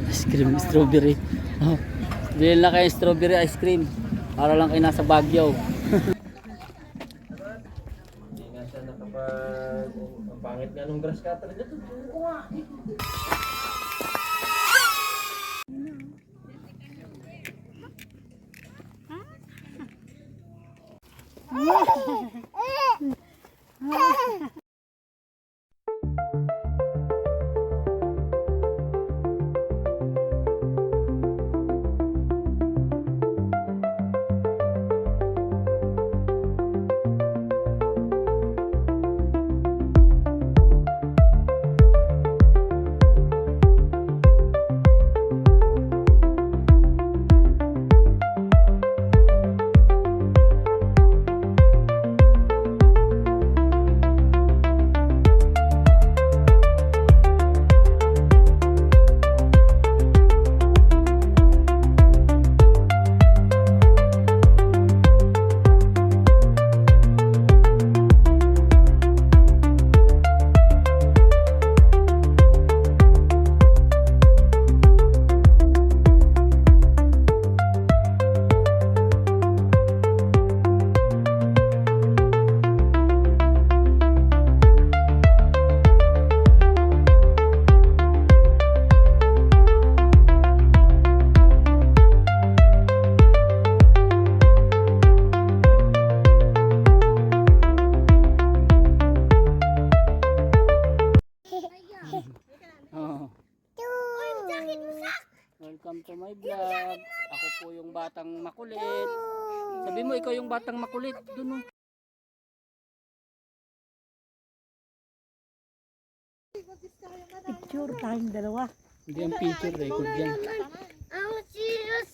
Ice cream, strawberry. Oh, bilhin lang kayo strawberry ice cream. Para lang kayo nasa Baguio. Hindi nga siya nakapag... Ang pangit nga nung grass cutter niya. Welcome to my vlog. Ako po yung batang makulit. Sabi mo, ikaw yung batang makulit. Doon. Picture tayong dalawa. Hindi ang picture, record yan. I'm serious.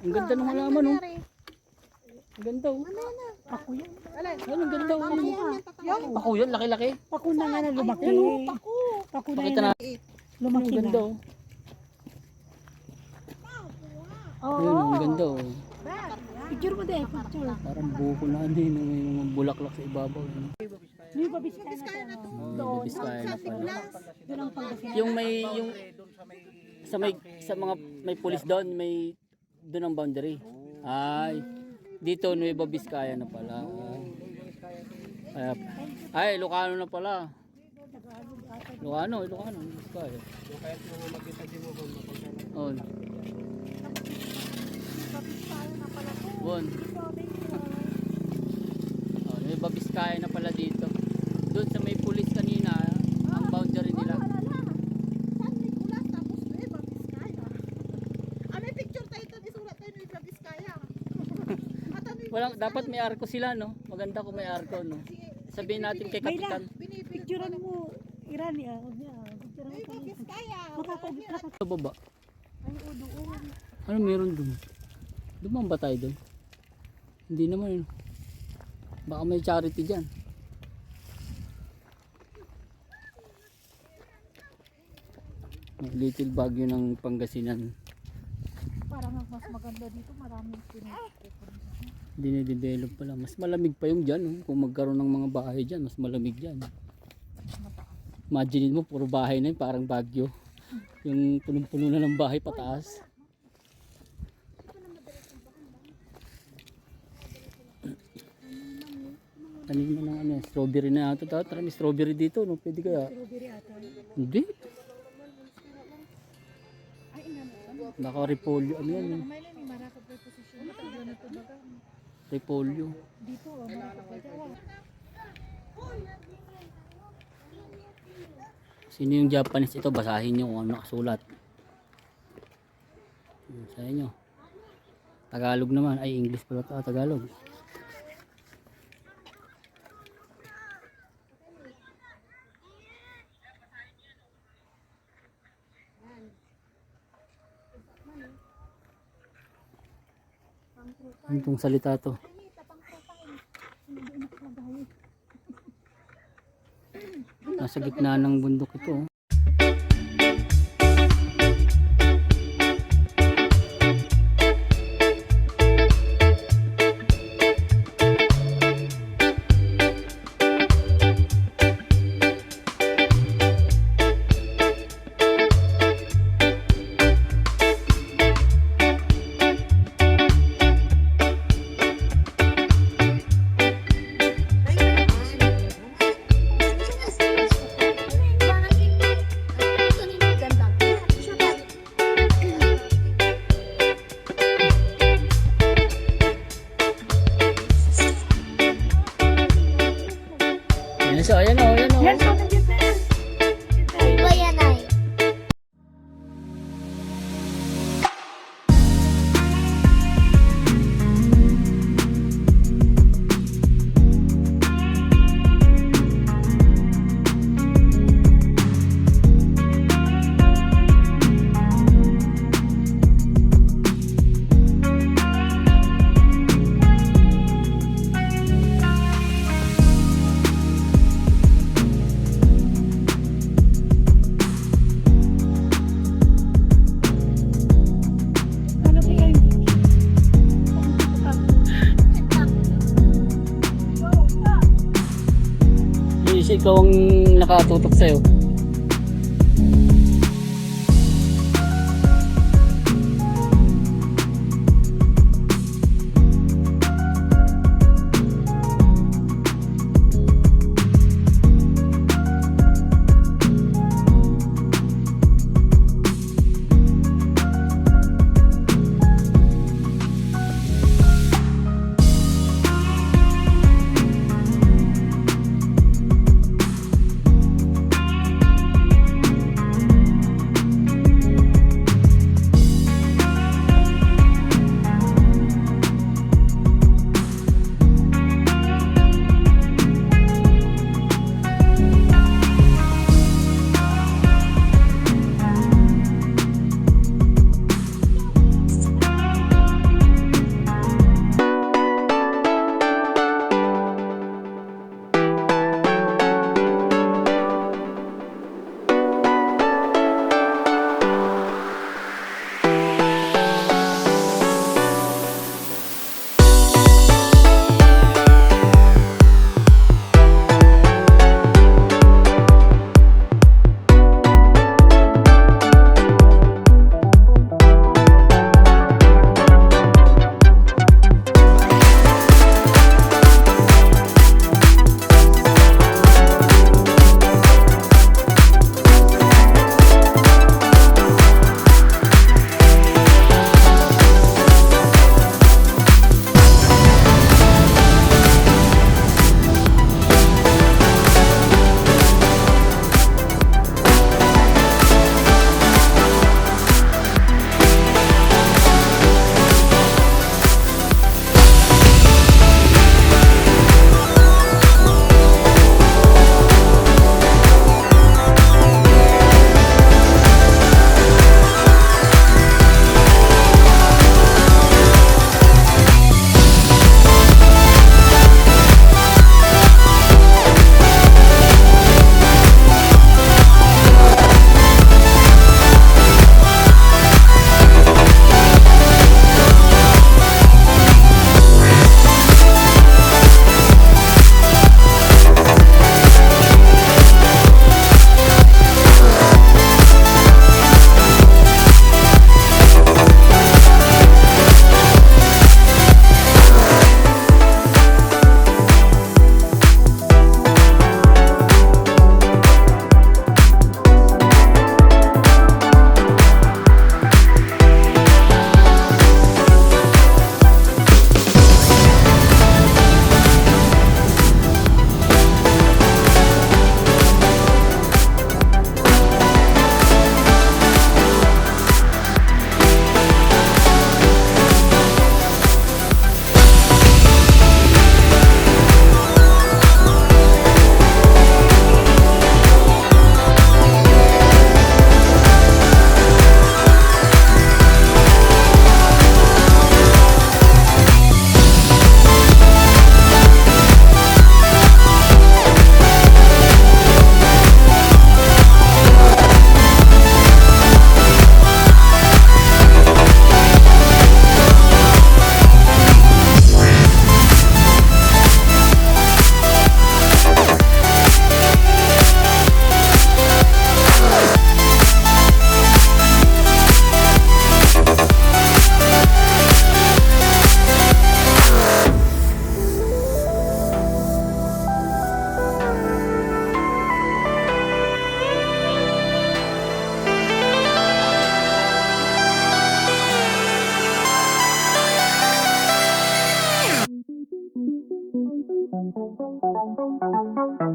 Ang ganda ng halaman, oh. Ang ganda, oh. Ako yun. Ay, ang ganda, oh. Ako yan, laki-laki. Pako na nga na lumaki. Pako na Pakita yun. na. Lumaki Ang na. ganda, oh. Ayun, ang ganda, oh. Picture mo din, picture. Parang buko na din, may mga bulaklak sa ibabaw. Hindi ba Biskaya na to? Oh, Biskaya na pala. Doon ang Pangasinan. Yung sa mga may pulis doon, may doon ang boundary. Ay, dito Nueva Vizcaya na pala. Ay, Ilocano na pala. Ilocano, Vizcaya. Oh. Bon. Oh, Nueva Vizcaya na pala dito. Doon sa may pulis kanina, ang boundary nila. Walang, dapat may arko sila, no? Maganda kung may arko, no? Sabihin natin kay Kapitan. Picturean mo, Irani, picturean mo kami. Makakaubit ka. Sa baba. Ay, o doon. Ano meron doon? Dumaan ba tayo doon? Hindi naman, baka may charity dyan. Little Baguio ng Pangasinan. Parang mas maganda dito, maraming pinupupunta. Dine-develop pa lang. Mas malamig pa yung dyan. Oh. Kung magkaroon ng mga bahay dyan, mas malamig dyan. Imagine mo, puro bahay na yun, parang Baguio. Yung punong-puno na ng bahay pataas. Tanim mo ng ano, strawberry na ito. Tara, may strawberry dito. No? Pwede kaya? Strawberry ata. Hindi. Baka repolyo. Ano yan? May marakap na posisyon. Mataglan na ito baga. Repolyo. Dito, marakap na ito. Sino yung Japanese ito? Basahin nyo kung ano nakasulat. Sa inyo. Tagalog naman. Ay, English pala ito. Tagalog. Anong salita to? Nasa gitna ng bundok ito. So, ayan o, ayan o. Yan po, nandiyan na yan. Ano ba yan ay? Ano ba yan? Yes, ikaw ang nakatutok sa'yo.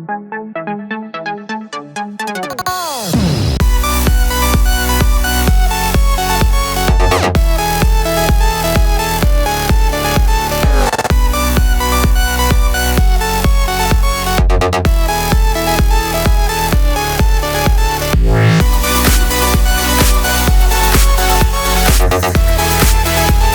Thank you.